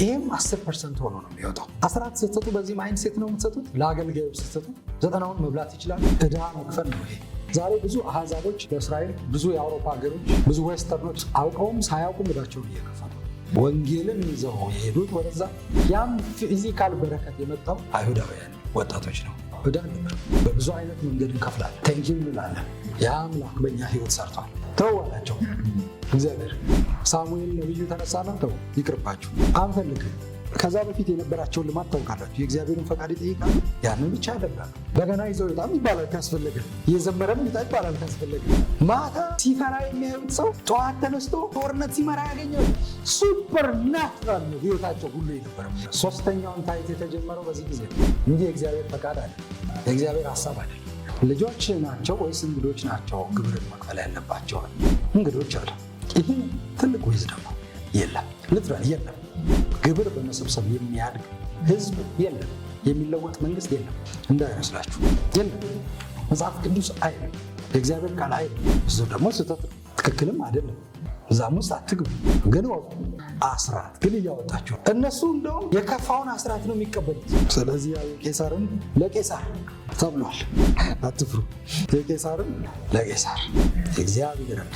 ይህም 10% ሆኖ ነው የሚወጣው። 10 ስትሰጡ በዚህ ማይንድ ሴት ነው የምትሰጡት። ለአገልጋዮች ስትሰጡ 90ውን መብላት ይችላል። ዕዳ መክፈል ነው ይሄ። ዛሬ ብዙ አሕዛቦች በእስራኤል ብዙ የአውሮፓ ሀገሮች ብዙ ዌስተርኖች አውቀውም ሳያውቁም ዕዳቸውን እየከፈሉ ወንጌልን ይዘው የሄዱት ወደዛ። ያም ፊዚካል በረከት የመጣው አይሁዳውያን ወጣቶች ነው። ዕዳ ነበር። በብዙ አይነት መንገድ እንከፍላለን። ቴንኪው እንላለን። ያ አምላክ በእኛ ህይወት ሰርቷል። ተው አላቸው እግዚአብሔር። ሳሙኤል ነቢዩ ተነሳና ተው ይቅርባችሁ አንፈልግም። ከዛ በፊት የነበራቸውን ልማድ ታውቃላችሁ። የእግዚአብሔርን ፈቃድ ይጠይቃሉ፣ ያንን ብቻ ያደርጋሉ። በገና ይዘው ይወጣም ይባላል ካስፈለገ፣ እየዘመረም ይጣ ይባላል ካስፈለገ። ማታ ሲፈራ የሚያዩት ሰው ጠዋት ተነስቶ ጦርነት ሲመራ ያገኘው ሱፐር ናቹራል ነው ህይወታቸው ሁሉ የነበረው። ሶስተኛውን ታይት የተጀመረው በዚህ ጊዜ እንጂ የእግዚአብሔር ፈቃድ አለ፣ የእግዚአብሔር ሀሳብ አለ። ልጆች ናቸው ወይስ እንግዶች ናቸው ግብርን መክፈል ያለባቸው? እንግዶች አለ። ይህ ትልቅ ዊዝደም ነው። የለም ልትራል የለም። ግብር በመሰብሰብ የሚያድግ ህዝብ የለም። የሚለወጥ መንግስት የለም። እንዳይመስላችሁ የለም። መጽሐፍ ቅዱስ አይልም፣ የእግዚአብሔር ቃል አይልም። እሱ ደግሞ ስህተት ነው፣ ትክክልም አይደለም። እዛም ውስጥ አትግቡ። ግን አስራት ግን እያወጣችሁ እነሱ እንደውም የከፋውን አስራት ነው የሚቀበሉት። ስለዚህ ቄሳርን ለቄሳር ተብሏል፣ አትፍሩ። የቄሳርን ለቄሳር፣ የእግዚአብሔርን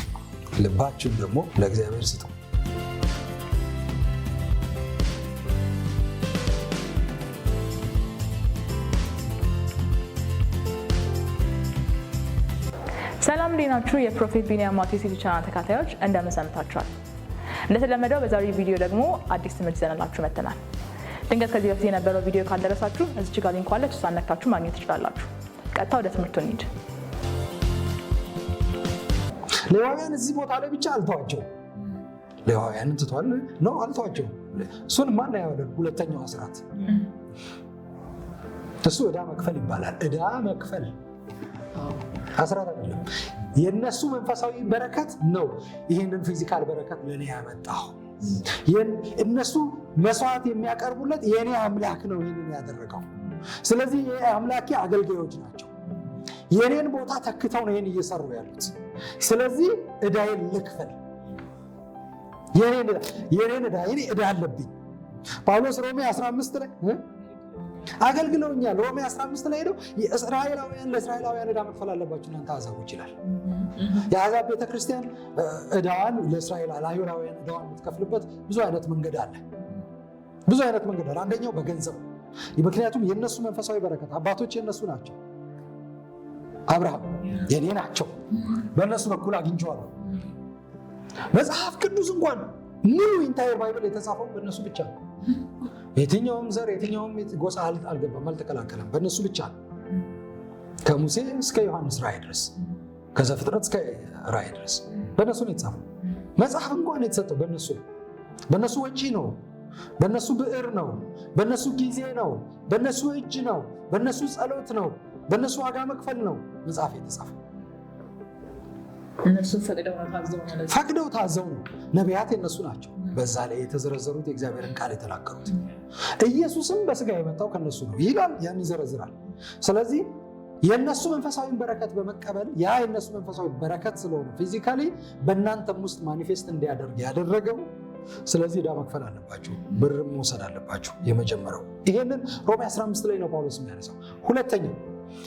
ልባችሁን ደግሞ ለእግዚአብሔር ስጡ። ሰላም ዲናችሁ የፕሮፌት ቢኒያም ማቴዎስ ዩቲዩብ ቻናል ተከታታዮች እንደምን ሰምታችኋል? እንደተለመደው በዛሬው ቪዲዮ ደግሞ አዲስ ትምህርት ይዘንላችሁ መጥተናል። ድንገት ከዚህ በፊት የነበረው ቪዲዮ ካልደረሳችሁ እዚች ጋር ሊንክ አለች፣ እሷን ነክታችሁ ማግኘት ትችላላችሁ። ቀጥታ ወደ ትምህርቱ እንሂድ። ሌዋውያን እዚህ ቦታ ላይ ብቻ አልተዋቸው። ሌዋውያንን ትቷል ነው አልተዋቸው። እሱን ማን ያወደው? ሁለተኛው አስራት እሱ ዕዳ መክፈል ይባላል። ዕዳ መክፈል አስራት አይደለም። የነሱ መንፈሳዊ በረከት ነው ይህንን ፊዚካል በረከት ለኔ ያመጣው። እነሱ መስዋዕት የሚያቀርቡለት የኔ አምላክ ነው ይህንን ያደረገው። ስለዚህ የአምላኬ አገልጋዮች ናቸው። የኔን ቦታ ተክተው ነው ይህን እየሰሩ ያሉት። ስለዚህ ዕዳዬን ልክፈል። የኔን ዕዳ አለብኝ። ጳውሎስ ሮሜ 15 ላይ አገልግለውኛል። ሮሜ 15 ላይ ሄደው እስራኤላውያን ለእስራኤላውያን ዕዳ መክፈል አለባችሁ እናንተ አሕዛቦች ይላል። የአሕዛብ ቤተክርስቲያን ዕዳዋን ለአይሁዳውያን ዕዳዋን የምትከፍልበት ብዙ አይነት መንገድ አለ። ብዙ አይነት መንገድ አለ። አንደኛው በገንዘብ፣ ምክንያቱም የነሱ መንፈሳዊ በረከት አባቶች የነሱ ናቸው። አብርሃም የኔ ናቸው፣ በእነሱ በኩል አግኝቼዋለሁ። መጽሐፍ ቅዱስ እንኳን ሙሉ ኢንታየር ባይብል የተጻፈው በእነሱ ብቻ ነው። የትኛውም ዘር የትኛውም ጎሳ አልገባም፣ አልተቀላቀለም። በእነሱ ብቻ ነው። ከሙሴ እስከ ዮሐንስ ራእይ ድረስ፣ ከዘፍጥረት እስከ ራእይ ድረስ በእነሱ ነው የተጻፈው። መጽሐፍ እንኳን የተሰጠው በእነሱ ወጪ ነው፣ በእነሱ ብዕር ነው፣ በእነሱ ጊዜ ነው፣ በእነሱ እጅ ነው፣ በእነሱ ጸሎት ነው፣ በእነሱ ዋጋ መክፈል ነው መጽሐፍ የተጻፈው። እነሱ ፈቅደው ታዘው ነው። ነቢያት የነሱ ናቸው። በዛ ላይ የተዘረዘሩት የእግዚአብሔርን ቃል የተናገሩት። ኢየሱስም በስጋ የመጣው ከነሱ ነው ይላል፣ ያን ይዘረዝራል። ስለዚህ የነሱ መንፈሳዊ በረከት በመቀበል ያ የነሱ መንፈሳዊ በረከት ስለሆነ ፊዚካሊ በእናንተም ውስጥ ማኒፌስት እንዲያደርግ ያደረገው። ስለዚህ ዕዳ መክፈል አለባችሁ፣ ብርም መውሰድ አለባችሁ። የመጀመሪያው ይሄንን ሮሜ 15 ላይ ነው ጳውሎስ የሚያነሳው።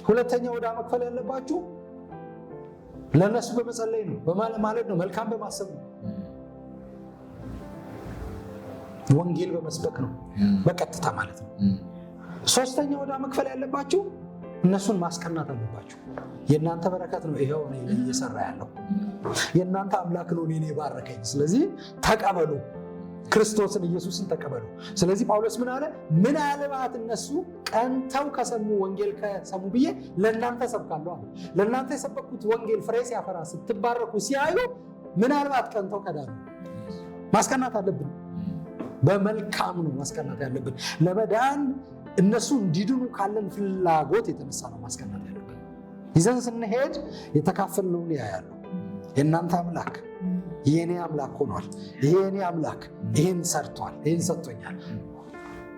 ሁለተኛው ዕዳ መክፈል ያለባችሁ ለነሱ በመጸለይ ነው፣ ማለት ነው፣ መልካም በማሰብ ነው፣ ወንጌል በመስበክ ነው፣ በቀጥታ ማለት ነው። ሶስተኛው ዕዳ መክፈል ያለባችሁ እነሱን ማስቀናት አለባችሁ። የእናንተ በረከት ነው ይሄው እኔ እየሰራ ያለው፣ የእናንተ አምላክ ነው እኔ ባረከኝ። ስለዚህ ተቀበሉ፣ ክርስቶስን ኢየሱስን ተቀበሉ። ስለዚህ ጳውሎስ ምን አለ? ምናልባት እነሱ ቀንተው ከሰሙ ወንጌል ከሰሙ ብዬ ለእናንተ ሰብካለሁ አለ። ለእናንተ የሰበኩት ወንጌል ፍሬ ሲያፈራ ስትባረኩ ሲያዩ ምናልባት ቀንተው ከዳኑ። ማስቀናት አለብን፣ በመልካም ነው ማስቀናት ያለብን። ለመዳን እነሱ እንዲድኑ ካለን ፍላጎት የተነሳ ነው ማስቀናት ያለብን። ይዘን ስንሄድ የተካፈልነውን ያያሉ። የእናንተ አምላክ የኔ አምላክ ሆኗል፣ ይሄ የኔ አምላክ ይሄን ሰርቷል፣ ይሄን ሰጥቶኛል፣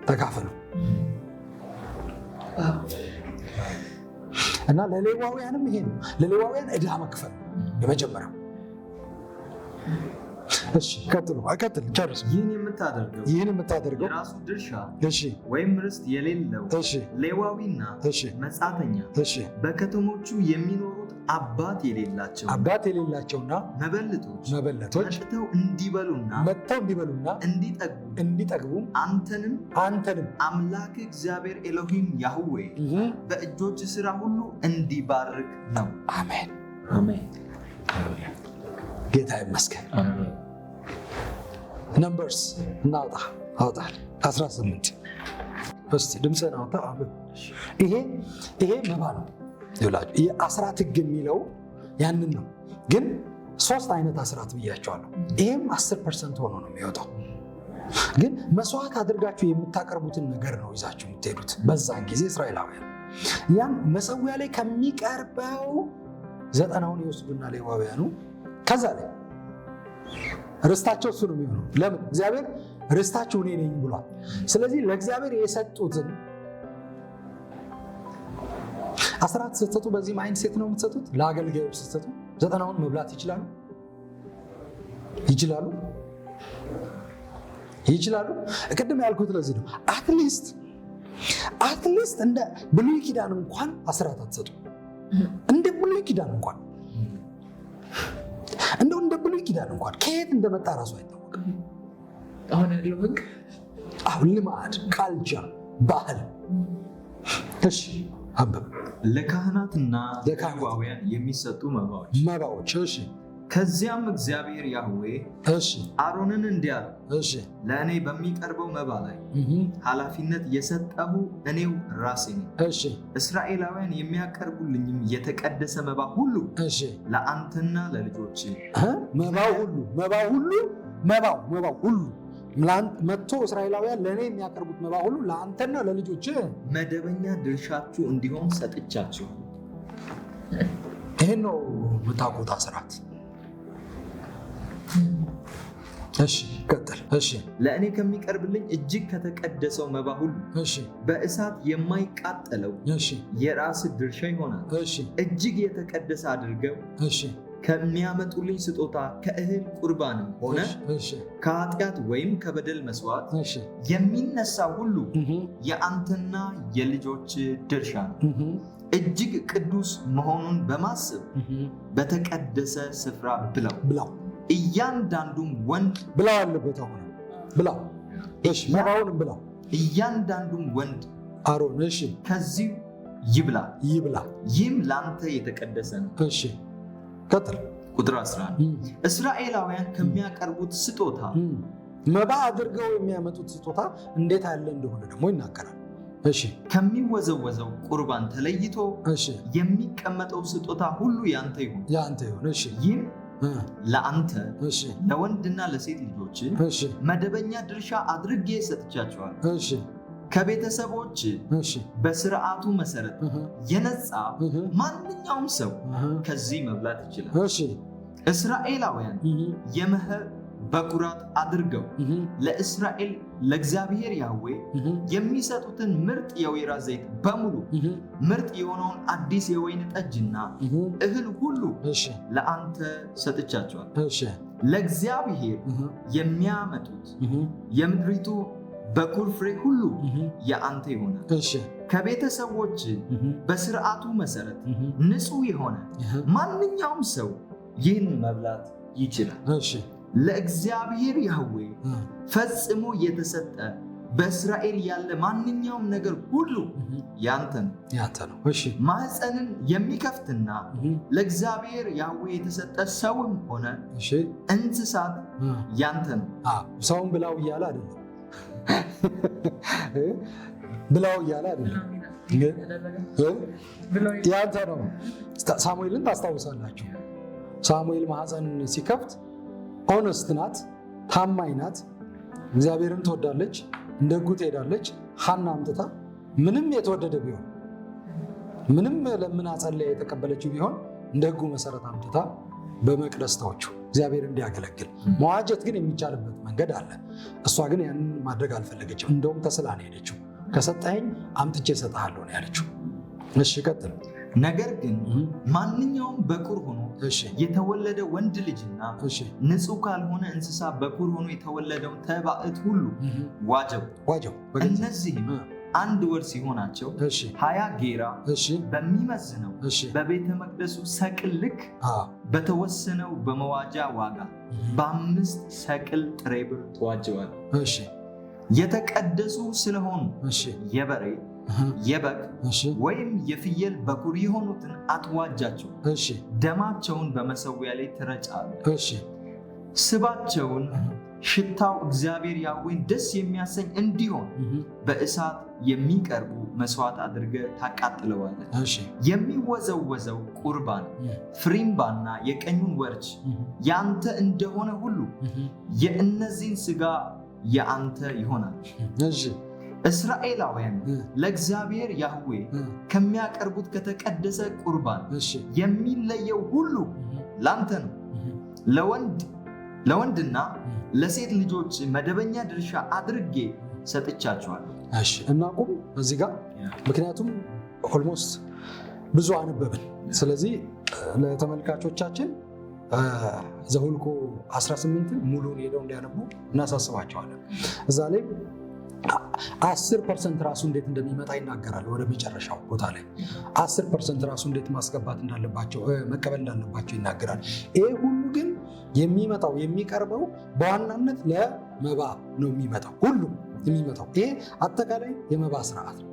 ተካፈሉ። እና ለሌዋውያንም ይሄ ነው። ለሌዋውያን ዕዳ መክፈል የመጀመሪያው። እሺ ቀጥሉ ጨርሱ። ይህን የምታደርገው የራሱ ድርሻ ወይም ርስት የሌለው ሌዋዊና መጻተኛ በከተሞቹ የሚኖሩት አባት የሌላቸውና መበለቶች መጥተው እንዲበሉና እንዲጠግቡ አንተንም አምላክ እግዚአብሔር ኤሎሂም ያህዌ በእጆች ስራ ሁሉ እንዲባርክ ነው። አሜን። ጌታ ይመስገን። ነምበርስ አውጣ 18 እስቲ ድምፅህን አውጣ። ይሄ መባ ነው ይላችሁ። የአስራት ህግ የሚለው ያንን ነው። ግን 3 አይነት አስራት ብያቸዋለሁ። ይሄም 10% ሆኖ ነው የሚወጣው። ግን መስዋዕት አድርጋችሁ የምታቀርቡትን ነገር ነው ይዛችሁ የምትሄዱት። በዛን ጊዜ እስራኤላውያን ያን መሰዊያ ላይ ከሚቀርበው 90ውን ይወስዱና ሌዋውያኑ ከዛ ላይ ርስታቸው እሱ ነው የሚሆነው። ለምን? እግዚአብሔር ርስታችሁ እኔ ነኝ ብሏል። ስለዚህ ለእግዚአብሔር የሰጡትን አስራት ስትሰጡ በዚህ ማይንድ ሴት ነው የምትሰጡት። ለአገልጋዮች ስትሰጡ 90ውን መብላት ይችላሉ። ቅድም ያልኩት ለዚህ ነው። አትሊስት እንደ ብሉይ ኪዳን እንኳን አስራት አትሰጡ። እንደ ብሉይ ኪዳን እንኳን ከየት እንደመጣ ራሱ አይታወቅም። አሁን ያለው ህግ ልማድ፣ ካልቸር፣ ባህል። እሺ አንብብ። ለካህናትና ለሌዋውያን የሚሰጡ መባዎች። እሺ ከዚያም እግዚአብሔር ያህዌ አሮንን እንዲህ አለው፣ ለእኔ በሚቀርበው መባ ላይ ኃላፊነት የሰጠሁ እኔው ራሴ ነኝ። እስራኤላውያን የሚያቀርቡልኝም የተቀደሰ መባ ሁሉ ለአንተና ለልጆች መባው ሁሉ መጥቶ እስራኤላውያን ለእኔ የሚያቀርቡት መባ ሁሉ ለአንተና ለልጆች መደበኛ ድርሻችሁ እንዲሆን ሰጥቻችሁ። ይህን ነው የምታውቁት አስራት። ቀጥል። ለእኔ ከሚቀርብልኝ እጅግ ከተቀደሰው መባ ሁሉ በእሳት የማይቃጠለው የራስ ድርሻ ይሆናል። እጅግ የተቀደሰ አድርገው ከሚያመጡልኝ ስጦታ ከእህል ቁርባንም ሆነ ከኃጢአት ወይም ከበደል መስዋዕት የሚነሳ ሁሉ የአንተና የልጆች ድርሻ ነው። እጅግ ቅዱስ መሆኑን በማሰብ በተቀደሰ ስፍራ ብላው። እያንዳንዱም ወንድ ብላው አለበት። አሁን ብላው። መባውንም ብላው። እያንዳንዱም ወንድ አሮን ከዚህ ይብላ። ይህም ለአንተ የተቀደሰ ነው። ቀጥል። ቁጥር 11 እስራኤላውያን ከሚያቀርቡት ስጦታ መባ አድርገው የሚያመጡት ስጦታ እንዴት ያለ እንደሆነ ደግሞ ይናገራል። ከሚወዘወዘው ቁርባን ተለይቶ የሚቀመጠው ስጦታ ሁሉ ያንተ ይሁን። ይህም ለአንተ ለወንድና ለሴት ልጆች መደበኛ ድርሻ አድርጌ ሰጥቻቸዋል። ከቤተሰቦች በስርዓቱ መሰረት የነጻ ማንኛውም ሰው ከዚህ መብላት ይችላል። እስራኤላውያን የመኸር በኩራት አድርገው ለእስራኤል ለእግዚአብሔር ያህዌ የሚሰጡትን ምርጥ የወይራ ዘይት በሙሉ ምርጥ የሆነውን አዲስ የወይን ጠጅና እህል ሁሉ ለአንተ ሰጥቻቸዋል። ለእግዚአብሔር የሚያመጡት የምድሪቱ በኩር ፍሬ ሁሉ የአንተ ይሆናል። ከቤተሰቦች በስርዓቱ መሰረት ንጹሕ የሆነ ማንኛውም ሰው ይህን መብላት ይችላል። ለእግዚአብሔር ያህዌ ፈጽሞ የተሰጠ በእስራኤል ያለ ማንኛውም ነገር ሁሉ ያንተ ነው። ማህፀንን የሚከፍትና ለእግዚአብሔር ያህዌ የተሰጠ ሰውም ሆነ እንስሳት ያንተ ነው። ሰውን ብላው እያለ አይደለም ያንተ ነው። ሳሙኤልን ታስታውሳላችሁ። ሳሙኤል ማህፀን ሲከፍት ኦነስት ናት፣ ታማኝ ናት፣ እግዚአብሔርን ትወዳለች፣ እንደ ሕጉ ትሄዳለች። ሐና አምጥታ ምንም የተወደደ ቢሆን ምንም ለምን ጸልያ የተቀበለችው ቢሆን እንደ ሕጉ መሰረት አምጥታ በመቅደስ ተወችው እግዚአብሔር እንዲያገለግል። መዋጀት ግን የሚቻልበት መንገድ አለ። እሷ ግን ያንን ማድረግ አልፈለገችም። እንደውም ተስላ ነው ሄደችው። ከሰጠኸኝ አምጥቼ እሰጥሃለሁ ነው ያለችው። እሺ ቀጥል። ነገር ግን ማንኛውም በኩር ሆኖ የተወለደ ወንድ ልጅና ንጹሕ ካልሆነ እንስሳ በኩር ሆኖ የተወለደውን ተባዕት ሁሉ ዋጀው። እነዚህም አንድ ወር ሲሆናቸው 20 ጌራ በሚመዝነው በቤተ መቅደሱ ሰቅል ልክ በተወሰነው በመዋጃ ዋጋ በ5 ሰቅል ጥሬ ብር ተዋጀዋል። የተቀደሱ ስለሆኑ የበሬ የበግ ወይም የፍየል በኩር የሆኑትን አትዋጃቸው። ደማቸውን በመሠዊያ ላይ ትረጫሉ። ስባቸውን ሽታው እግዚአብሔር ያህዌን ደስ የሚያሰኝ እንዲሆን በእሳት የሚቀርቡ መስዋዕት አድርገህ ታቃጥለዋለህ። የሚወዘወዘው ቁርባን ፍሪምባና የቀኙን ወርች ያንተ እንደሆነ ሁሉ የእነዚህን ሥጋ የአንተ ይሆናል። እስራኤላውያን ለእግዚአብሔር ያህዌ ከሚያቀርቡት ከተቀደሰ ቁርባን የሚለየው ሁሉ ላንተ ነው። ለወንድና ለሴት ልጆች መደበኛ ድርሻ አድርጌ ሰጥቻቸዋለሁ። እናቁም እዚህ ጋር፣ ምክንያቱም ኦልሞስት ብዙ አነበብን። ስለዚህ ለተመልካቾቻችን ዘኍልቍ 18 ሙሉን ሄደው እንዲያነቡ እናሳስባቸዋለን። እዛ ላይ 10% ራሱ እንዴት እንደሚመጣ ይናገራል። ወደ መጨረሻው ቦታ ላይ 10% ራሱ እንዴት ማስገባት እንዳለባቸው መቀበል እንዳለባቸው ይናገራል። ይሄ ሁሉ ግን የሚመጣው የሚቀርበው በዋናነት ለመባ ነው የሚመጣው። ሁሉም የሚመጣው ይሄ አጠቃላይ የመባ ስርዓት ነው።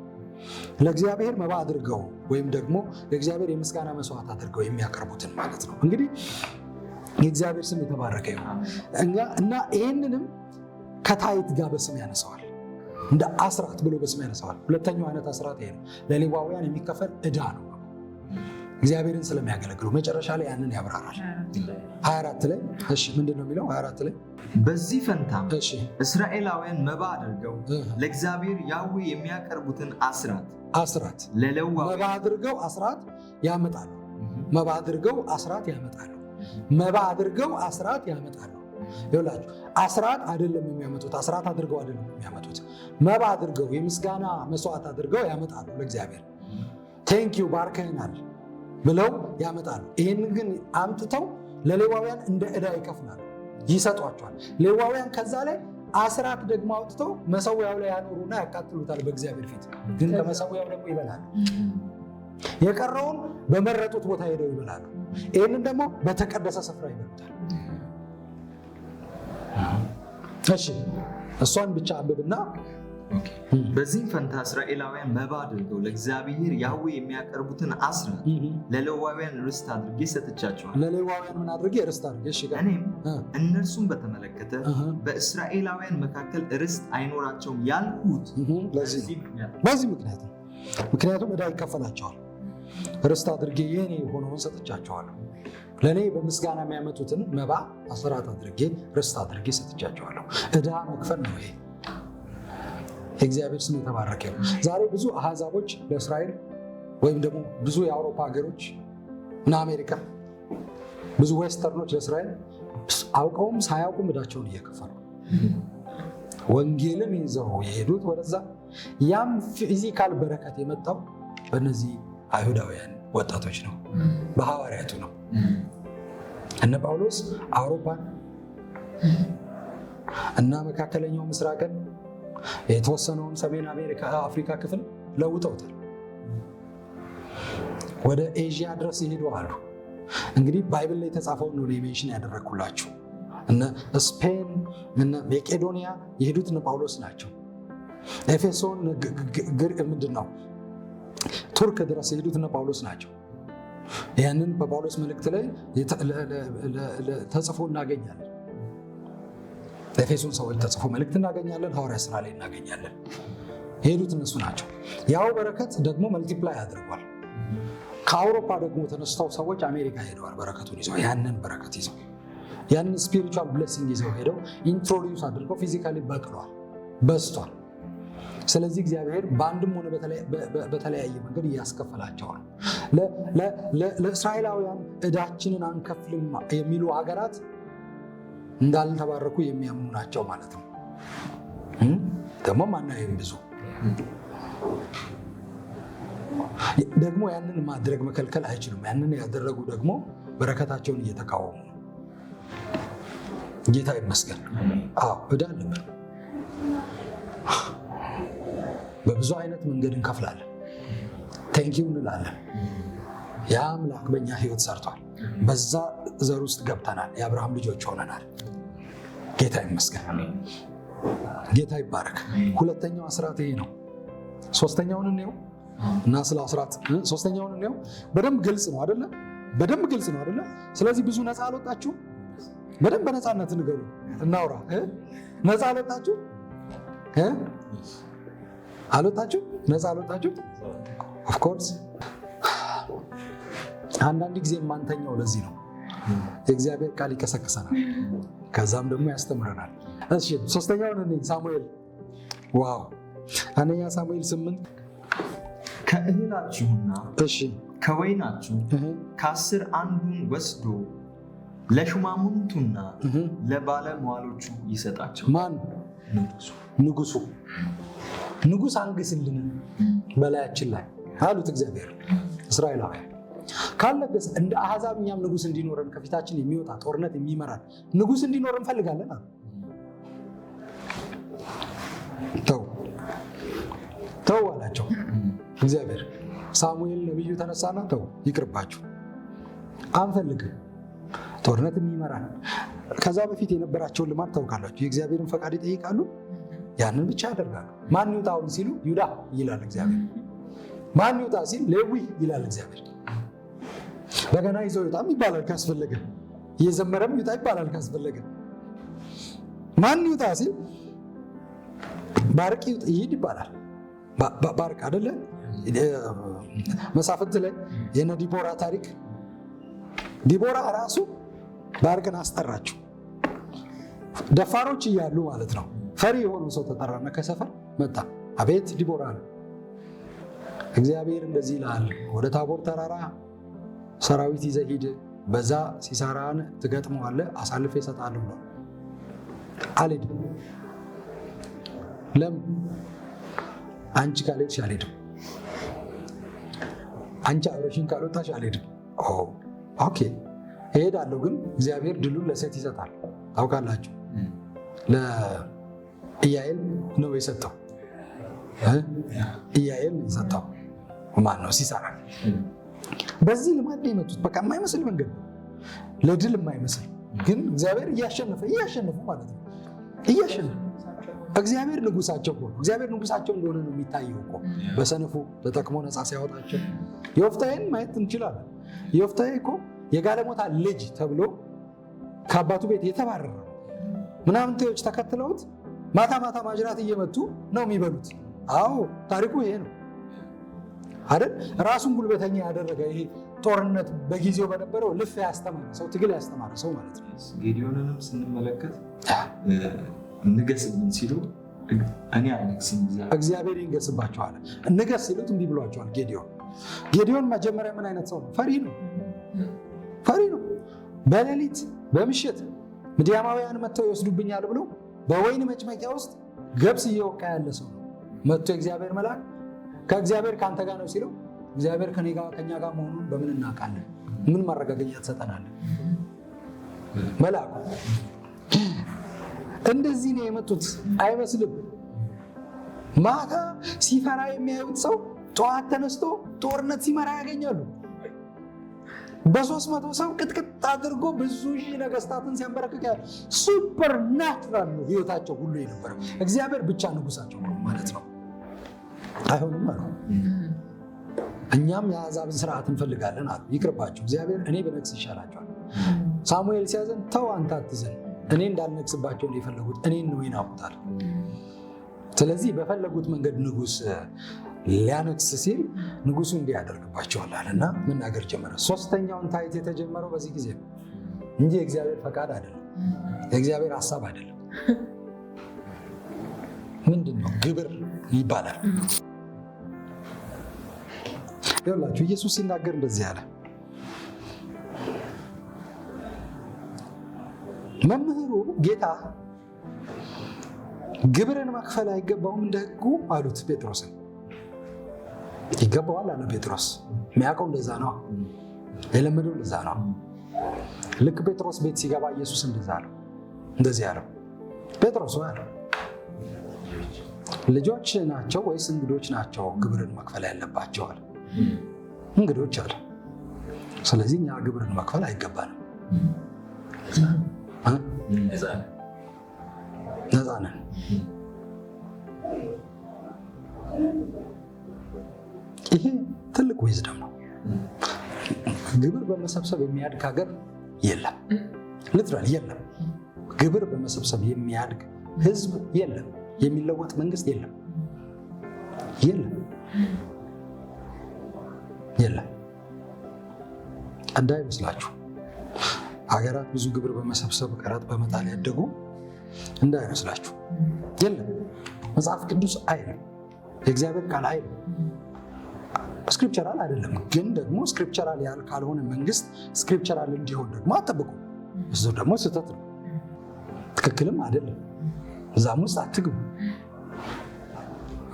ለእግዚአብሔር መባ አድርገው ወይም ደግሞ ለእግዚአብሔር የምስጋና መስዋዕት አድርገው የሚያቀርቡትን ማለት ነው። እንግዲህ የእግዚአብሔር ስም የተባረከ ይሁን እና ይህንንም ከታይት ጋር በስም ያነሰዋል። እንደ አስራት ብሎ በስም ያነሰዋል። ሁለተኛው አይነት አስራት ይሄ ነው። ለሌዋውያን የሚከፈል ዕዳ ነው እግዚአብሔርን ስለሚያገለግሉ። መጨረሻ ላይ ያንን ያብራራል 24 ላይ። ምንድን ነው የሚለው 24 ላይ? በዚህ ፈንታ እስራኤላውያን መባ አድርገው ለእግዚአብሔር ያህዌ የሚያቀርቡትን አስራት ለሌዋውያን መባ አድርገው አስራት ያመጣሉ። መባ አድርገው አስራት ያመጣሉ። መባ አድርገው አስራት ያመጣሉ። ይኸውላችሁ አስራት አይደለም የሚያመጡት፣ አስራት አድርገው አይደለም የሚያመጡት፣ መባ አድርገው የምስጋና መስዋዕት አድርገው ያመጣሉ ለእግዚአብሔር። ቴንኪው ባርከናል ብለው ያመጣሉ። ይህንን ግን አምጥተው ለሌዋውያን እንደ ዕዳ ይከፍላሉ፣ ይሰጧቸዋል። ሌዋውያን ከዛ ላይ አስራት ደግሞ አውጥተው መሰዊያው ላይ ያኖሩና ያቃጥሉታል በእግዚአብሔር ፊት። ግን ከመሰዊያው ደግሞ ይበላሉ። የቀረውን በመረጡት ቦታ ሄደው ይበላሉ። ይህንን ደግሞ በተቀደሰ ስፍራ ይበሉታል። እሷን ብቻ አንብብና በዚህም ፈንታ እስራኤላውያን መባ አድርገው ለእግዚአብሔር ያህዌ የሚያቀርቡትን አስራት ለሌዋውያን ርስት አድርጌ ሰጥቻቸዋለሁ። ለሌዋውያን ምን አድርጌ? ርስት አድርጌ። እኔም እነርሱን በተመለከተ በእስራኤላውያን መካከል ርስት አይኖራቸውም ያልሁት በዚህ ምክንያት ነው። ምክንያቱም ዕዳ ይከፈላቸዋል። ርስት አድርጌ የኔ የሆነውን ሰጥቻቸዋለሁ። ለእኔ በምስጋና የሚያመጡትን መባ አስራት አድርጌ ርስት አድርጌ ሰጥቻቸዋለሁ። ዕዳ መክፈል ነው ይሄ። የእግዚአብሔር ስም የተባረከ ነው። ዛሬ ብዙ አሕዛቦች ለእስራኤል ወይም ደግሞ ብዙ የአውሮፓ ሀገሮች እና አሜሪካ ብዙ ዌስተርኖች ለእስራኤል አውቀውም ሳያውቁም ዕዳቸውን እየከፈሉ ወንጌልን ይዘው የሄዱት ወደዛ። ያም ፊዚካል በረከት የመጣው በእነዚህ አይሁዳውያን ወጣቶች ነው፣ በሐዋርያቱ ነው። እነ ጳውሎስ አውሮፓን እና መካከለኛው ምስራቅን የተወሰነውን ሰሜን አሜሪካ አፍሪካ ክፍል ለውጠውታል። ወደ ኤዥያ ድረስ ይሄዱ አሉ። እንግዲህ ባይብል ላይ የተጻፈውን ነው ሜንሽን ያደረግኩላችሁ። እነ ስፔን እነ መቄዶንያ የሄዱት እነ ጳውሎስ ናቸው። ኤፌሶን ምንድን ነው ቱርክ ድረስ የሄዱት እነ ጳውሎስ ናቸው። ያንን በጳውሎስ መልእክት ላይ ተጽፎ እናገኛለን። ለኤፌሶን ሰዎች ተጽፎ መልእክት እናገኛለን። ሐዋርያ ሥራ ላይ እናገኛለን። የሄዱት እነሱ ናቸው። ያው በረከት ደግሞ መልቲፕላይ አድርጓል። ከአውሮፓ ደግሞ ተነስተው ሰዎች አሜሪካ ሄደዋል። በረከቱን ይዘው ያንን በረከት ይዘው ያንን ስፒሪቹዋል ብሌሲንግ ይዘው ሄደው ኢንትሮዲውስ አድርገው ፊዚካሊ በቅሏል፣ በስቷል። ስለዚህ እግዚአብሔር በአንድም ሆነ በተለያየ መንገድ እያስከፈላቸዋል። ለእስራኤላውያን ዕዳችንን አንከፍልም የሚሉ ሀገራት እንዳልተባረኩ የሚያምኑ ናቸው ማለት ነው። ደግሞ ማናየም ብዙ ደግሞ ያንን ማድረግ መከልከል አይችሉም። ያንን ያደረጉ ደግሞ በረከታቸውን እየተቃወሙ ነው። ጌታ ይመስገን። ዕዳ አለብን። በብዙ አይነት መንገድ እንከፍላለን። ቴንኪው እንላለን። ያ አምላክ በእኛ ህይወት ሰርቷል። በዛ ዘር ውስጥ ገብተናል። የአብርሃም ልጆች ሆነናል። ጌታ ይመስገን። ጌታ ይባረክ። ሁለተኛው አስራት ይሄ ነው። ሶስተኛውን እንየው እና ስለ አስራት ሶስተኛውን እንየው። በደንብ ግልጽ ነው አይደለ? በደንብ ግልጽ ነው አይደለ? ስለዚህ ብዙ ነፃ አልወጣችሁ። በደንብ በነፃነት ንገሩ፣ እናውራ። ነፃ አልወጣችሁ? አልወጣችሁ? ነፃ አልወጣችሁ? ኦፍ ኮርስ አንዳንድ ጊዜ የማንተኛው ለዚህ ነው። የእግዚአብሔር ቃል ይቀሰቅሰናል፣ ከዛም ደግሞ ያስተምረናል። እሺ ሶስተኛውን እኔ ሳሙኤል ዋው አንደኛ ሳሙኤል 8 ከእህላችሁና እሺ ከወይናችሁ ከ10 አንዱን ወስዶ ለሹማምንቱና ለባለሟሎቹ ይሰጣቸው። ማን? ንጉሱ። ንጉስ አንግስልን በላያችን ላይ አሉት እግዚአብሔር። እስራኤላውያን ካልነገሰ እንደ አሕዛብ እኛም ንጉስ እንዲኖረን ከፊታችን የሚወጣ ጦርነት የሚመራን ንጉስ እንዲኖረን እንፈልጋለን አሉ። ተው አላቸው እግዚአብሔር። ሳሙኤል ነቢዩ ተነሳና ተው ይቅርባችሁ፣ አንፈልግም ጦርነት የሚመራን። ከዛ በፊት የነበራቸውን ልማድ ታውቃላችሁ። የእግዚአብሔርን ፈቃድ ይጠይቃሉ፣ ያንን ብቻ ያደርጋሉ። ማን ይውጣውን ሲሉ ይሁዳ ይላል እግዚአብሔር። ማን ይውጣ ሲል ሌዊ ይላል እግዚአብሔር። በገና ይዘው ይውጣም ይባላል ካስፈለገ፣ እየዘመረም ይውጣ ይባላል ካስፈለገ። ማን ይውጣ ሲል ባርቅ ይሂድ ይባላል። ባርቅ አይደለ? መሳፍንት ላይ የነ ዲቦራ ታሪክ፣ ዲቦራ ራሱ ባርቅን አስጠራችው። ደፋሮች እያሉ ማለት ነው። ፈሪ የሆነው ሰው ተጠራና ከሰፈር መጣ። አቤት ዲቦራ ነው። እግዚአብሔር እንደዚህ ይላል፣ ወደ ታቦር ተራራ ሰራዊት ይዘህ ሂድ፣ በዛ ሲሳራን ትገጥመዋለህ፣ አሳልፌ እሰጥሃለሁ ብሎ አልሄድም። ለምን? አንቺ ካልሄድሽ አልሄድም። አንቺ አብረሽኝ ካልወጣሽ አልሄድም። ኦኬ እሄዳለሁ፣ ግን እግዚአብሔር ድሉን ለሴት ይሰጣል። ታውቃላችሁ፣ ለኢያኤል ነው የሰጠው። ኢያኤል ነው የሰጠው። ማን ነው? ሲሳራ። በዚህ ልማድ ነው የመጡት። በቃ የማይመስል መንገድ ነው፣ ለድል የማይመስል ግን እግዚአብሔር እያሸነፉ ማለት ነው። እያሸነፉ እግዚአብሔር ንጉሳቸው ሆኖ፣ እግዚአብሔር ንጉሳቸው እንደሆነ ነው የሚታየው እኮ በሰነፉ ተጠቅሞ ነፃ ሲያወጣቸው። ዮፍታሔን ማየት እንችላለን። ዮፍታሔ እኮ የጋለሞታ ልጅ ተብሎ ከአባቱ ቤት የተባረረ ነው። ምናምንቴዎች ተከትለውት ማታ ማታ ማጅራት እየመቱ ነው የሚበሉት። አዎ ታሪኩ ይሄ ነው አይደል? ራሱን ጉልበተኛ ያደረገ ይሄ ጦርነት በጊዜው በነበረው ልፍ ያስተማረ ሰው፣ ትግል ያስተማረ ሰው ማለት ነው። ጌዲዮንንም ስንመለከት ንገስብን ሲሉ እኔ አልነግስም እግዚአብሔር ይንገስባቸዋል። ንገስ ሲሉት እንዲህ ብሏቸዋል። ጌዲዮን መጀመሪያ ምን አይነት ሰው ነው? ፈሪ ነው። በሌሊት በምሽት ምድያማውያን መጥተው ይወስዱብኛል ብሎ በወይን መጭመቂያ ውስጥ ገብስ እየወቃ ያለ ሰው ነው። መጥቶ የእግዚአብሔር መልአክ ከእግዚአብሔር ከአንተ ጋር ነው ሲለው፣ እግዚአብሔር ከኛ ጋር መሆኑን በምን እናውቃለን? ምን ማረጋገጫ ትሰጠናለን? መልአኩ እንደዚህ ነው የመጡት አይመስልም? ማታ ሲፈራ የሚያዩት ሰው ጠዋት ተነስቶ ጦርነት ሲመራ ያገኛሉ። በ300 ሰው ቅጥቅጥ አድርጎ ብዙ ሺህ ነገስታትን ሲያንበረክክ ሱፐር ናቹራል ነው ህይወታቸው ሁሉ የነበረው። እግዚአብሔር ብቻ ንጉሳቸው ነው ማለት ነው። አይሆንም አሉ። እኛም የአሕዛብን ስርዓት እንፈልጋለን አሉ። ይቅርባቸው፣ እግዚአብሔር እኔ በነግስ ይሻላቸዋል። ሳሙኤል ሲያዘን ተው አንተ አትዘን፣ እኔ እንዳልነግስባቸው ነው የፈለጉት፣ እኔን ነው ይናቁታል። ስለዚህ በፈለጉት መንገድ ንጉስ ሊያነግስ ሲል ንጉሱ እንዲህ ያደርግባቸዋል አለና መናገር ጀመረ። ሶስተኛውን ታይት የተጀመረው በዚህ ጊዜ ነው እንጂ የእግዚአብሔር ፈቃድ አይደለም፣ የእግዚአብሔር ሀሳብ አይደለም። ምንድን ነው? ግብር ይባላል። ይኸውላችሁ ኢየሱስ ሲናገር እንደዚህ አለ፣ መምህሩ ጌታ ግብርን መክፈል አይገባውም እንደ ሕጉ አሉት ጴጥሮስን። ይገባዋል አለ ጴጥሮስ። የሚያውቀው እንደዛ ነው፣ የለመደው እንደዛ ነው። ልክ ጴጥሮስ ቤት ሲገባ ኢየሱስ እንደዛ አለው፣ እንደዚህ ያለው ጴጥሮስ ያለው ልጆች ናቸው ወይስ እንግዶች ናቸው ግብርን መክፈል ያለባቸው አለ። እንግዶች አለ። ስለዚህ እኛ ግብርን መክፈል አይገባንም። ነፃ ነን። ይሄ ትልቅ ዊዝደም ነው። ግብር በመሰብሰብ የሚያድግ ሀገር የለም። ሊትራሊ የለም። ግብር በመሰብሰብ የሚያድግ ህዝብ የለም። የሚለወጥ መንግስት የለም። እንዳይመስላችሁ ሀገራት ብዙ ግብር በመሰብሰብ ቀረጥ በመጣል ያደጉ እንዳይመስላችሁ። የለም። መጽሐፍ ቅዱስ አይልም። የእግዚአብሔር ቃል አይልም። ስክሪፕቸራል አይደለም፣ ግን ደግሞ ስክሪፕቸራል ያል ካልሆነ መንግስት ስክሪፕቸራል እንዲሆን ደግሞ አጠብቁ። እሱ ደግሞ ስህተት ነው፣ ትክክልም አይደለም። እዛም ውስጥ አትግቡ።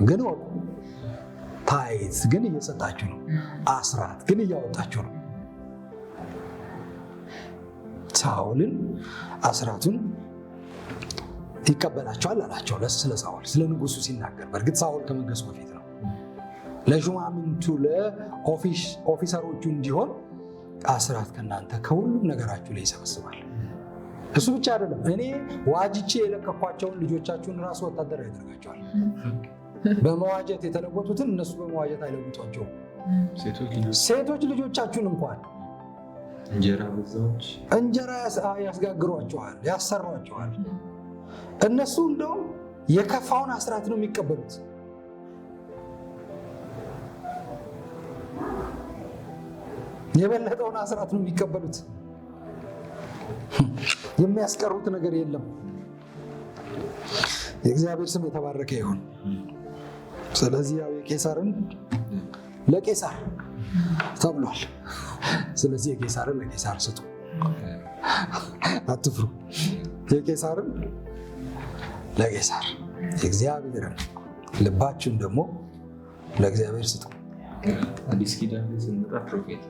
ግን ወቁ፣ ታይት ግን እየሰጣችሁ ነው፣ አስራት ግን እያወጣችሁ ነው። ሳውልን አስራቱን ይቀበላቸዋል አላቸው ስለ ሳውል፣ ስለ ንጉሱ ሲናገር። በእርግጥ ሳውል ከመንገሱ በፊት ነው። ለሹማምንቱ ለኦፊሰሮቹ እንዲሆን አስራት ከእናንተ ከሁሉም ነገራችሁ ላይ ይሰበስባል። እሱ ብቻ አይደለም፣ እኔ ዋጅቼ የለቀኳቸውን ልጆቻችሁን ራሱ ወታደር ያደርጋቸዋል። በመዋጀት የተለወጡትን እነሱ በመዋጀት አይለውጧቸውም። ሴቶች ልጆቻችሁን እንኳን እንጀራ ያስጋግሯቸዋል፣ ያሰሯቸዋል። እነሱ እንደውም የከፋውን አስራት ነው የሚቀበሉት። የበለጠውን አስራት ነው የሚቀበሉት። የሚያስቀሩት ነገር የለም። የእግዚአብሔር ስም የተባረከ ይሁን። ስለዚህ ያው የቄሳርን ለቄሳር ተብሏል። ስለዚህ የቄሳርን ለቄሳር ስጡ፣ አትፍሩ። የቄሳርን ለቄሳር፣ የእግዚአብሔርን ልባችሁን ደግሞ ለእግዚአብሔር ስጡ። አዲስ ኪዳን ስንመጣ ፕሮፌት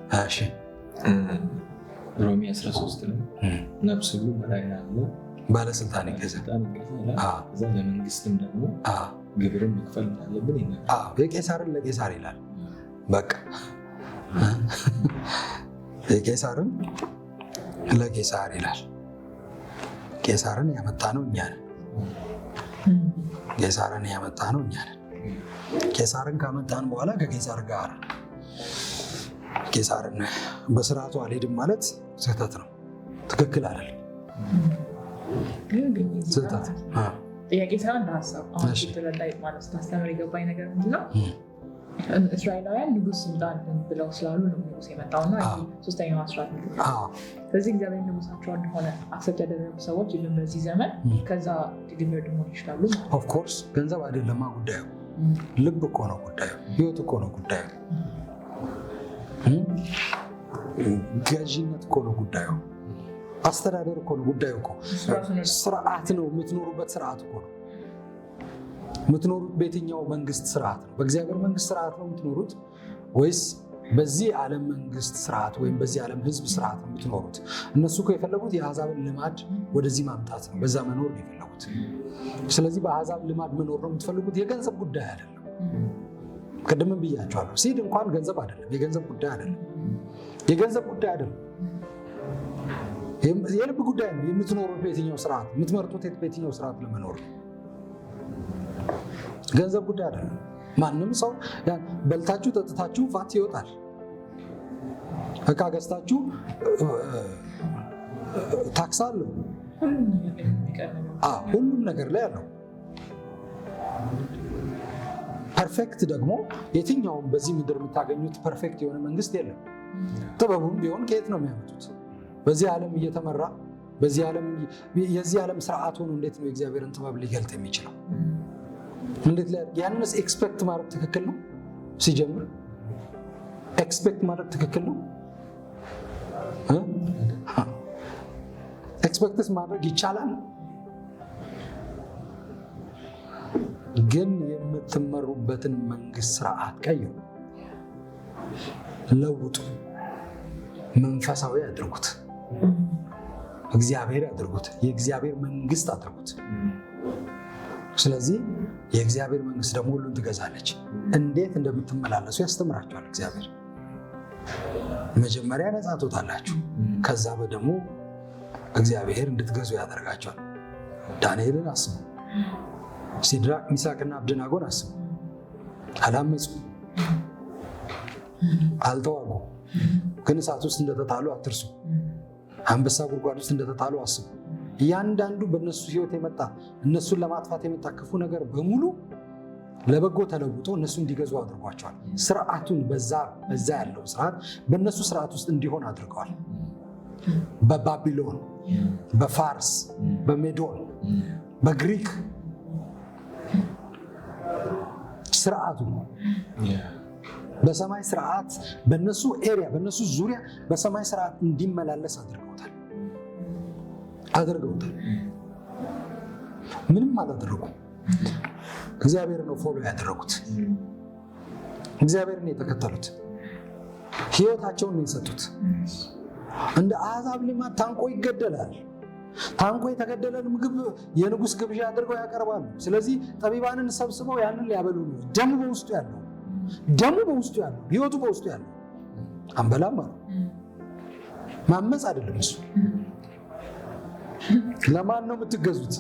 ሮሜ 13 ላይ ነፍስ ሁሉ በላይ ያለ ባለስልጣን ይገዛል፣ እዛ ለመንግስትም ደግሞ ግብርን መክፈል እንዳለብን ይናገራል። የቄሳርን ለቄሳር ይላል። በቃ የቄሳርን ለቄሳር ይላል። ቄሳርን ያመጣ ነው እኛ ነን። ቄሳርን ያመጣ ነው እኛ ነን። ቄሳርን ካመጣን በኋላ ከቄሳር ጋር ቄሳርን በስርዓቱ አልሄድም ማለት ስህተት ነው፣ ትክክል አይደለም። ስህተት ጥያቄ ሳይሆን እንደ ሀሳብ አሁን ስትረዳ ማለት ስታስተምር የገባኝ ነገር ምንድነው፣ እስራኤላውያን ንጉስ ስልጣን ብለው ስላሉ ነው ንጉስ የመጣውና ሶስተኛው አስራት ነው። ስለዚህ እግዚአብሔር ንጉሳቸው እንደሆነ አክሰፕት ያደረጉ ሰዎች ይህን በዚህ ዘመን ከዛ ዲሊቨርድ መሆን ይችላሉ። ኦፍኮርስ ገንዘብ አይደለማ ጉዳዩ፣ ልብ እኮ ነው ጉዳዩ፣ ህይወት እኮ ነው ጉዳዩ፣ ገዥነት እኮ ነው ጉዳዩ፣ አስተዳደር እኮ ነው ጉዳዩ እኮ። ስርዓት ነው የምትኖሩበት፣ ስርዓት እኮ ነው የምትኖሩት። በየትኛው መንግስት ስርዓት ነው? በእግዚአብሔር መንግስት ስርዓት ነው የምትኖሩት ወይስ በዚህ ዓለም መንግስት ስርዓት ወይም በዚህ ዓለም ህዝብ ስርዓት ነው የምትኖሩት? እነሱ እኮ የፈለጉት የአሕዛብን ልማድ ወደዚህ ማምጣት ነው፣ በዛ መኖር ነው የፈለጉት። ስለዚህ በአሕዛብ ልማድ መኖር ነው የምትፈልጉት። የገንዘብ ጉዳይ አይደለም። ቅድምም ብያቸዋለሁ፣ ሲድ እንኳን ገንዘብ አይደለም፣ የገንዘብ ጉዳይ አይደለም፣ የገንዘብ ጉዳይ አይደለም፣ የልብ ጉዳይ ነው። የምትኖሩት በየትኛው ስርዓት፣ የምትመርጡት በየትኛው ስርዓት ለመኖር ነው። ገንዘብ ጉዳይ አይደለም። ማንም ሰው በልታችሁ ጠጥታችሁ ፋት ይወጣል። እቃ ገዝታችሁ ታክስ አለው፣ ሁሉም ነገር ላይ አለው። ፐርፌክት ደግሞ የትኛውም በዚህ ምድር የምታገኙት ፐርፌክት የሆነ መንግስት የለም። ጥበቡም ቢሆን ከየት ነው የሚያመጡት? በዚህ ዓለም እየተመራ የዚህ ዓለም ስርዓት ሆኖ እንዴት ነው የእግዚአብሔርን ጥበብ ሊገልጥ የሚችለው? እንዴት ሊያደርግ? ያንንስ ኤክስፔክት ማድረግ ትክክል ነው? ሲጀምር ኤክስፔክት ማድረግ ትክክል ነው? ኤክስፔክትስ ማድረግ ይቻላል? ግን የምትመሩበትን መንግስት ስርዓት ቀይሩ። ለውጡ፣ መንፈሳዊ አድርጉት፣ እግዚአብሔር አድርጉት፣ የእግዚአብሔር መንግስት አድርጉት። ስለዚህ የእግዚአብሔር መንግስት ደግሞ ሁሉን ትገዛለች። እንዴት እንደምትመላለሱ ያስተምራችኋል እግዚአብሔር። መጀመሪያ ነፃ ትወጣላችሁ፣ ከዛ ደግሞ እግዚአብሔር እንድትገዙ ያደርጋቸዋል። ዳንኤልን አስቡ፣ ሲድራቅ ሚሳቅና አብደናጎን አስቡ። አላመፁ፣ አልተዋጉ፣ ግን እሳት ውስጥ እንደተጣሉ አትርሱ። አንበሳ ጉድጓድ ውስጥ እንደተጣሉ አስቡ። እያንዳንዱ በእነሱ ህይወት የመጣ እነሱን ለማጥፋት የመጣ ክፉ ነገር በሙሉ ለበጎ ተለውጦ እነሱ እንዲገዙ አድርጓቸዋል። ስርዓቱን በዛ ያለው ስርዓት በእነሱ ስርዓት ውስጥ እንዲሆን አድርገዋል። በባቢሎን፣ በፋርስ፣ በሜዶን፣ በግሪክ ስርዓቱ በሰማይ ስርዓት በእነሱ ኤሪያ በእነሱ ዙሪያ በሰማይ ስርዓት እንዲመላለስ አድርገውታል። ምንም አላደረጉ። እግዚአብሔር ነው ፎሎ ያደረጉት። እግዚአብሔርን የተከተሉት ህይወታቸውን ነው የሰጡት። እንደ አሕዛብ ልማድ ታንቆ ይገደላል። ታንቆ የተገደለን ምግብ የንጉሥ ግብዣ አድርገው ያቀርባሉ። ስለዚህ ጠቢባንን ሰብስበው ያንን ሊያበሉ ነው። ደሙ በውስጡ ያለው ህይወቱ በውስጡ ያለው አንበላም አሉ። ማመፅ አይደለም እሱ። ለማን ነው የምትገዙት?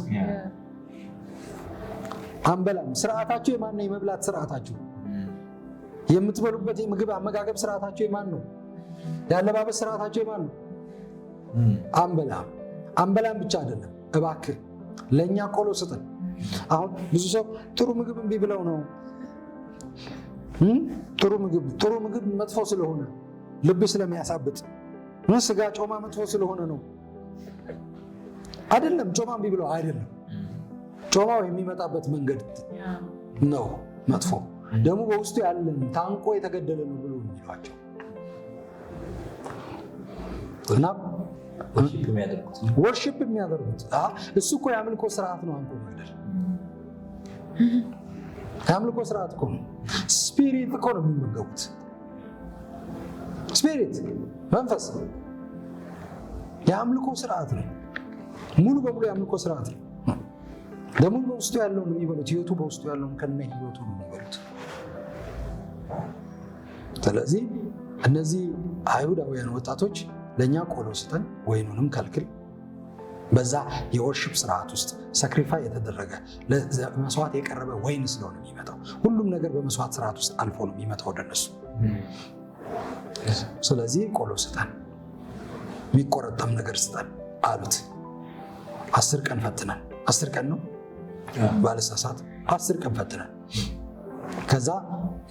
አንበላም። ስርዓታቸው የማን ነው? የመብላት ስርዓታቸው፣ የምትበሉበት የምግብ አመጋገብ ስርዓታቸው የማን ነው? የአለባበስ ስርዓታቸው የማን ነው? አንበላም። አንበላም ብቻ አይደለም፣ እባክህ ለእኛ ቆሎ ስጠን። አሁን ብዙ ሰው ጥሩ ምግብ እምቢ ብለው ነው። ጥሩ ምግብ መጥፎ ስለሆነ ልብ ስለሚያሳብጥ ስጋ ጮማ መጥፎ ስለሆነ ነው አይደለም። ጮማ እምቢ ብለው አይደለም። ጮማው የሚመጣበት መንገድ ነው መጥፎ። ደግሞ በውስጡ ያለን ታንቆ የተገደለ ነው ብሎ የሚሏቸው እና ወርሺፕ የሚያደርጉት እሱ እኮ የአምልኮ ስርዓት ነው። አንቆ መግደል የአምልኮ ስርዓት እኮ ነው። ስፒሪት እኮ ነው የሚመገቡት። ስፒሪት መንፈስ የአምልኮ ስርዓት ነው። ሙሉ በሙሉ የአምልኮ ስርዓት ነው። ደግሞ በውስጡ ያለውን የሚበሉት፣ ህይወቱ በውስጡ ያለውን ከነ ህይወቱ ነው የሚበሉት። ስለዚህ እነዚህ አይሁዳውያን ወጣቶች ለእኛ ቆሎ ስጠን፣ ወይኑንም ከልክል። በዛ የወርሽፕ ስርዓት ውስጥ ሳክሪፋይ የተደረገ ለመስዋዕት የቀረበ ወይን ስለሆነ የሚመጣው ሁሉም ነገር በመስዋዕት ስርዓት ውስጥ አልፎ ነው የሚመጣው ወደነሱ። ስለዚህ ቆሎ ስጠን፣ የሚቆረጠም ነገር ስጠን አሉት። 10 ቀን ፈትነን 10 ቀን ነው ባለሳሳት 10 ቀን ፈትነን ከዛ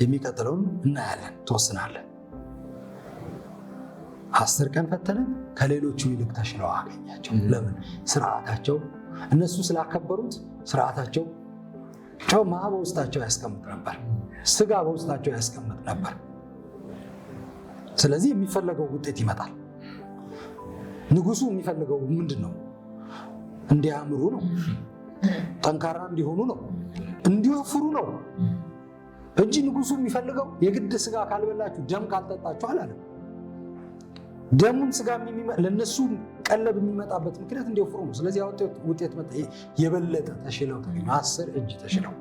የሚቀጥለውን እናያለን፣ ትወስናለን። 10 ቀን ፈትነን ከሌሎቹ ይልቅ ተሽለው አገኛቸው። ለምን? ስርዓታቸው እነሱ ስላከበሩት ስርዓታቸው ጮማ በውስጣቸው ያስቀምጥ ነበር፣ ስጋ በውስጣቸው ያስቀምጥ ነበር። ስለዚህ የሚፈለገው ውጤት ይመጣል። ንጉሱ የሚፈልገው ምንድን ነው? እንዲያምሩ ነው፣ ጠንካራ እንዲሆኑ ነው፣ እንዲወፍሩ ነው እንጂ ንጉሱ የሚፈልገው የግድ ስጋ ካልበላችሁ ደም ካልጠጣችሁ አላለም። ደሙን ስጋ ለነሱ ቀለብ የሚመጣበት ምክንያት እንዲወፍሩ ነው። ስለዚህ ያወጣው ውጤት መጣ። የበለጠ ተሽለው ተገኙ፣ 10 እጅ ተሽለው።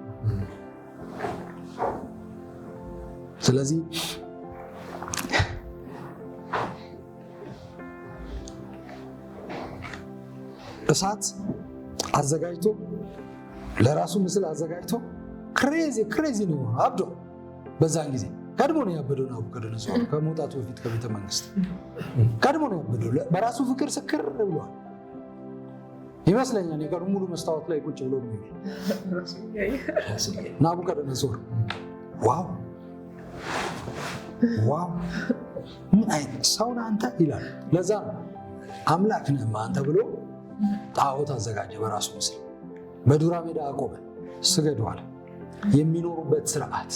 ስለዚህ እሳት አዘጋጅቶ ለራሱ ምስል አዘጋጅቶ ክሬዚ ነው አብዶ። በዛን ጊዜ ቀድሞ ነው ያበደው ናቡከደነፆር ከመውጣቱ በፊት ከቤተ መንግስት ቀድሞ ነው ያበደው። በራሱ ፍቅር ስክር ብሏል ይመስለኛል። የቀኑ ሙሉ መስታወት ላይ ቁጭ ብሎ ነው ናቡከደነፆር። ዋው ምን አይነት ሰው ነህ አንተ ይላል። ለዛ አምላክ ነህ አንተ ብሎ ጣዖት አዘጋጀ በራሱ ምስል፣ በዱራ ሜዳ አቆመ፣ ስገዱ አለ። የሚኖሩበት ስርዓት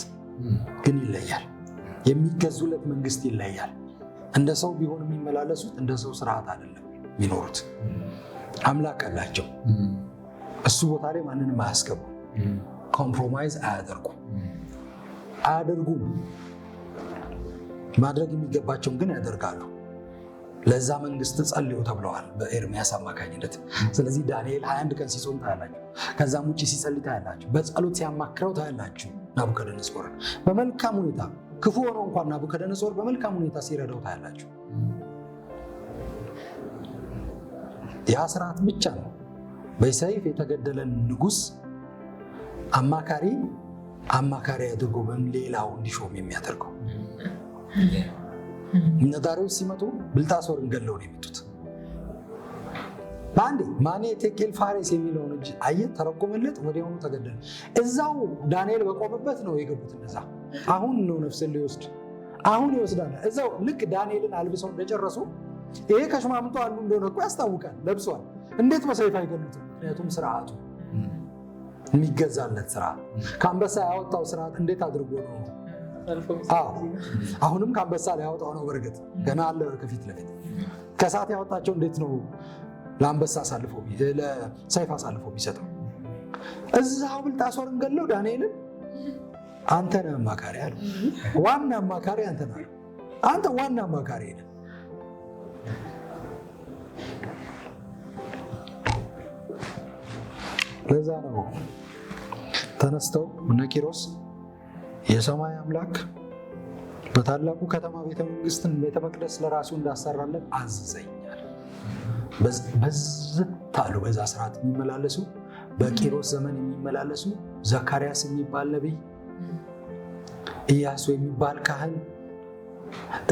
ግን ይለያል። የሚገዙለት መንግስት ይለያል። እንደ ሰው ቢሆን የሚመላለሱት እንደ ሰው ስርዓት አይደለም የሚኖሩት። አምላክ አላቸው። እሱ ቦታ ላይ ማንንም አያስገቡ፣ ኮምፕሮማይዝ አያደርጉም። ማድረግ የሚገባቸውን ግን ያደርጋሉ። ለዛ መንግስት ጸልዩ ተብለዋል በኤርሚያስ አማካኝነት። ስለዚህ ዳንኤል 21 ቀን ሲጾም ታያላችሁ። ከዛም ውጭ ሲጸልይ ታያላችሁ። በጸሎት ሲያማክረው ታያላችሁ። ናቡከደነጾርን በመልካም ሁኔታ ክፉ ሆኖ እንኳን ናቡከደነጾር በመልካም ሁኔታ ሲረዳው ታያላችሁ። ያ ስርዓት ብቻ ነው በሰይፍ የተገደለን ንጉስ አማካሪ አድርጎ ሌላው እንዲሾም የሚያደርገው። እነ ዳርዮስ ሲመጡ ብልጣሶርን ገለው ነው የመጡት። በአንዴ ማኔ ቴኬል ፋሬስ የሚለውን እጅ አየት ተረጎመለት፣ ወዲያውኑ ተገደለ። እዛው ዳንኤል በቆመበት ነው የገቡት እነዛ። አሁን ነው ነፍስን ሊወስድ አሁን ይወስዳል። እዛው ልክ ዳንኤልን አልብሰው እንደጨረሱ ይሄ ከሽማምንቱ አንዱ እንደሆነ እኮ ያስታውቃል። ለብሷል። እንዴት በሰይፍ አይገሉትም? ምክንያቱም ስርዓቱ የሚገዛለት ስርዓት ከአንበሳ ያወጣው ስርዓት እንዴት አድርጎ ነው? አሁንም ከአንበሳ ሊያወጣው ነው። በእርግጥ ገና አለ ከፊት ለፊት። ከእሳት ያወጣቸው እንዴት ነው ለአንበሳ ለሰይፍ አሳልፎ የሚሰጠው? እዛው ብልጣሶርን ገለው ዳንኤልን አንተ ነህ አማካሪ አለ። ዋና አማካሪ አንተ ነህ። አንተ ዋና አማካሪ ነህ። ለዛ ነው ተነስተው እነ ቂሮስ የሰማይ አምላክ በታላቁ ከተማ ቤተ መቅደስ ለራሱ እንዳሰራለን አዘዘኛል። በዝት አሉ። በዛ ስርዓት የሚመላለሱ በቂሮስ ዘመን የሚመላለሱ ዘካርያስ የሚባል ነቢይ፣ ኢያሱ የሚባል ካህን፣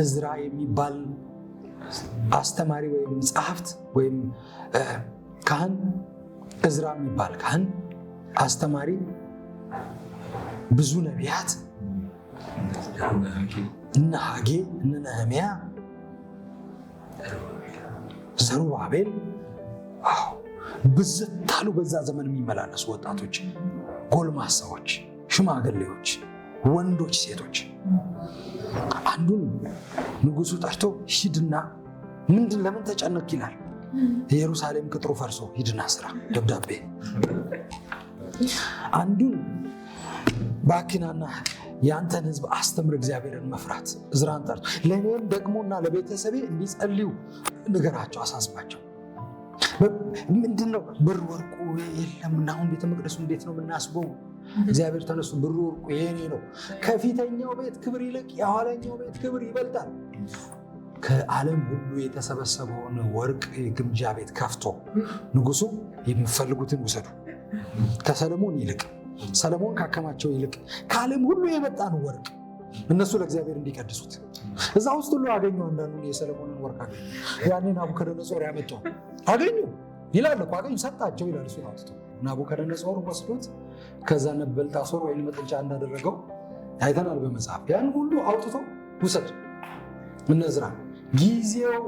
እዝራ የሚባል አስተማሪ ወይም ጸሐፍት ወይም ካህን፣ እዝራ የሚባል ካህን አስተማሪ፣ ብዙ ነቢያት እነ ሐጌ እነ ነህምያ፣ ዘሩባቤል ብዝት አሉ። በዛ ዘመን የሚመላለሱ ወጣቶች፣ ጎልማሳዎች፣ ሽማግሌዎች፣ ወንዶች፣ ሴቶች። አንዱን ንጉሱ ጠርቶ ሂድና ለምን ተጨነቅ ይላል። ኢየሩሳሌም ቅጥሩ ፈርሶ ሂድና ስራ ደብዳቤ። አንዱን ባኪናና የአንተን ሕዝብ አስተምር እግዚአብሔርን መፍራት እዝራን ጠርቶ ለእኔም ደግሞና ለቤተሰቤ እንዲጸልዩ ንገራቸው፣ አሳስባቸው። ምንድነው ብር ወርቁ የለምና አሁን ቤተ መቅደሱ እንዴት ነው የምናስበው? እግዚአብሔር ተነሱ፣ ብር ወርቁ የኔ ነው። ከፊተኛው ቤት ክብር ይልቅ የኋለኛው ቤት ክብር ይበልጣል። ከዓለም ሁሉ የተሰበሰበውን ወርቅ የግምጃ ቤት ከፍቶ ንጉሱ የሚፈልጉትን ውሰዱ፣ ከሰለሞን ይልቅ ሰለሞን ካከማቸው ይልቅ ከዓለም ሁሉ የመጣን ወርቅ እነሱ ለእግዚአብሔር እንዲቀድሱት። እዛ ውስጥ ሁሉ አገኙ። አንዳንዱን የሰለሞንን ወርቅ አገኙ። ያኔ ናቡከደነጾር ያመጣው አገኙ ይላል እኮ አገኙ፣ ሰጣቸው ይላል። እሱ አውጥቶ ናቡከደነጾር ወስዶት ከዛ ብልጣሶር ወይን መጠጫ እንዳደረገው አይተናል በመጽሐፍ። ያን ሁሉ አውጥቶ ውሰድ እነዝራ። ጊዜው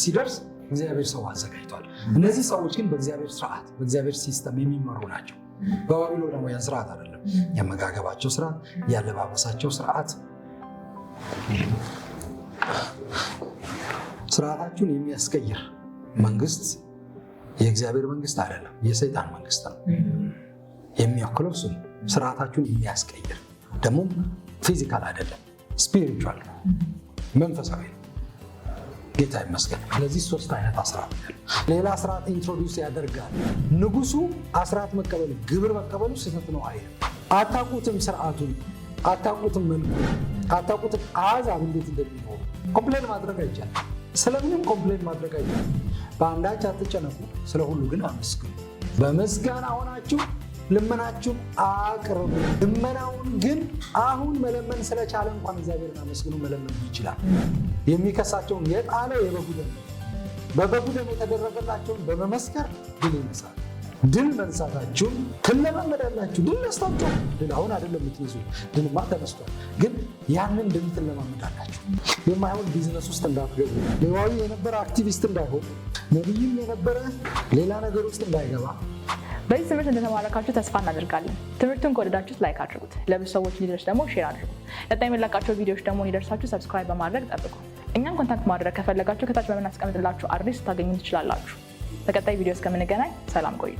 ሲደርስ እግዚአብሔር ሰው አዘጋጅቷል። እነዚህ ሰዎች ግን በእግዚአብሔር ስርዓት በእግዚአብሔር ሲስተም የሚመሩ ናቸው። በባቢሎናውያን ስርዓት አይደለም። የአመጋገባቸው ስርዓት፣ ያለባበሳቸው ስርዓት፣ ስርዓታችሁን የሚያስቀይር መንግስት የእግዚአብሔር መንግስት አይደለም፣ የሰይጣን መንግስት ነው። የሚያክለው እሱ ስርዓታችሁን የሚያስቀይር ደግሞ ፊዚካል አይደለም፣ ስፒሪቹዋል መንፈሳዊ ነው። ጌታ ይመስገን። ስለዚህ 3 አይነት አስራት ሌላ አስራት ኢንትሮዲውስ ያደርጋል። ንጉሱ አስራት መቀበሉ ግብር መቀበሉ ስህተት ነው አይልም። አታውቁትም፣ ስርዓቱን አታውቁትም፣ መልኩ አታውቁትም። አሕዛብ እንዴት እንደሚኖሩ ኮምፕሌን ማድረግ አይቻልም። ስለምንም ኮምፕሌን ማድረግ አይቻልም። በአንዳች አትጨነቁ፣ ስለ ሁሉ ግን አመስግኑ። በምስጋና ሆናችሁ ልመናችሁን አቅርቡ። ልመናውን ግን አሁን መለመን ስለቻለ እንኳን እግዚአብሔርን አመስግኑ። መለመን ይችላል። የሚከሳቸውን የጣለው የበጉ ደም ነው። በበጉ ደም የተደረገላቸውን በመመስከር ድል ይነሳል። ድል መንሳታችሁን ትለማመዳላችሁ። ድል ነስታችሁ ድል አሁን አይደለም የምትይዙ፣ ድልማ ተነስቷል። ግን ያንን ድል ትለማመዳላችሁ። የማይሆን ቢዝነስ ውስጥ እንዳትገቡ፣ ሌዋዊ የነበረ አክቲቪስት እንዳይሆን፣ ነቢይም የነበረ ሌላ ነገር ውስጥ እንዳይገባ። በዚህ ትምህርት እንደተማረካችሁ ተስፋ እናደርጋለን። ትምህርቱን ከወደዳችሁት ላይክ አድርጉት፣ ለብዙ ሰዎች ሊደርስ ደግሞ ሼር አድርጉ። ቀጣይ የሚለቃቸው ቪዲዮዎች ደግሞ ሊደርሳችሁ ሰብስክራይብ በማድረግ ጠብቁ። እኛም ኮንታክት ማድረግ ከፈለጋችሁ ከታች በምናስቀምጥላችሁ አድሬስ ታገኙ ትችላላችሁ። በቀጣይ ቪዲዮ እስከምንገናኝ ሰላም ቆዩ።